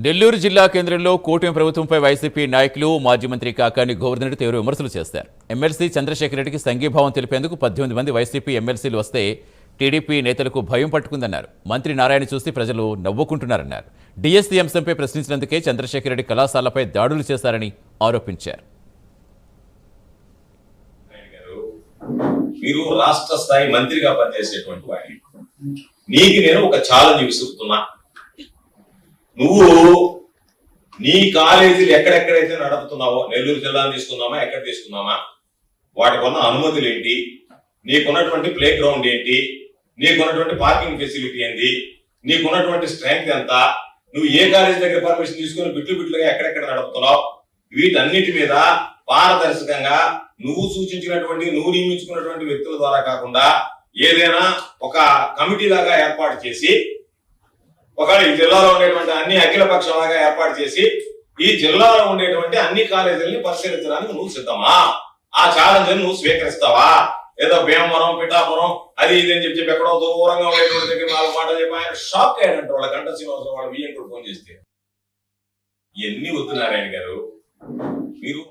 నెల్లూరు జిల్లా కేంద్రంలో కూటమి ప్రభుత్వంపై వైసీపీ నాయకులు మాజీ మంత్రి కాకాని గోవర్ధన్ తీవ్ర విమర్శలు చేశారు. ఎమ్మెల్సీ చంద్రశేఖర్ రెడ్డికి సంఘీభావం తెలిపేందుకు 18 మంది వైసీపీ ఎమ్మెల్సీలు వస్తే టీడీపీ నేతలకు భయం పట్టుకుందన్నారు. మంత్రి నారాయణ చూసి ప్రజలు నవ్వుకుంటున్నారన్నారు. డిఎస్సీ అంశంపై ప్రశ్నించినందుకే చంద్రశేఖర్ రెడ్డి కళాశాలపై దాడులు చేశారని ఆరోపించారు. మీరు రాష్ట్ర స్థాయి మంత్రిగా పనిచేసేటువంటి వాడిని, నీకు నేను ఒక ఛాలెంజ్ విసురుతున్నా. నువ్వు నీ కాలేజీలు ఎక్కడెక్కడైతే నడుపుతున్నావో, నెల్లూరు జిల్లాను తీసుకుందామా, ఎక్కడ తీసుకుందామా, వాటికున్న అనుమతులు ఏంటి, నీకున్నటువంటి ప్లే గ్రౌండ్ ఏంటి, నీకున్నటువంటి పార్కింగ్ ఫెసిలిటీ ఏంటి, నీకున్నటువంటి స్ట్రెంగ్త్ ఎంత, నువ్వు ఏ కాలేజీ దగ్గర పర్మిషన్ తీసుకుని బిట్లుగా ఎక్కడెక్కడ నడుపుతున్నావు, వీటన్నిటి మీద పారదర్శకంగా నువ్వు సూచించినటువంటి, నువ్వు నియమించుకున్నటువంటి వ్యక్తుల ద్వారా కాకుండా ఏదైనా ఒక కమిటీ లాగా ఏర్పాటు చేసి, ఒకవేళ ఈ జిల్లాలో ఉండేటువంటి అన్ని అఖిల పక్షంలాగా ఏర్పాటు చేసి ఈ జిల్లాలో ఉండేటువంటి అన్ని కాలేజీలని పరిశీలించడానికి నువ్వు సిద్ధమా? ఆ ఛాలెంజ్ నువ్వు స్వీకరిస్తావా? ఏదో భీమవరం, పిఠాపురం అది ఇది అని చెప్పి ఎక్కడో దూరంగా ఉండేటువంటి దగ్గర 4 మాటలు చెప్పి ఆయన షాక్ అయ్యాడంటే వాళ్ళ గంట శ్రీనివాసరావు వాళ్ళ బియ్యం కూడా ఫోన్ చేస్తే. ఇవన్నీ వద్దు నారాయణ గారు. మీరు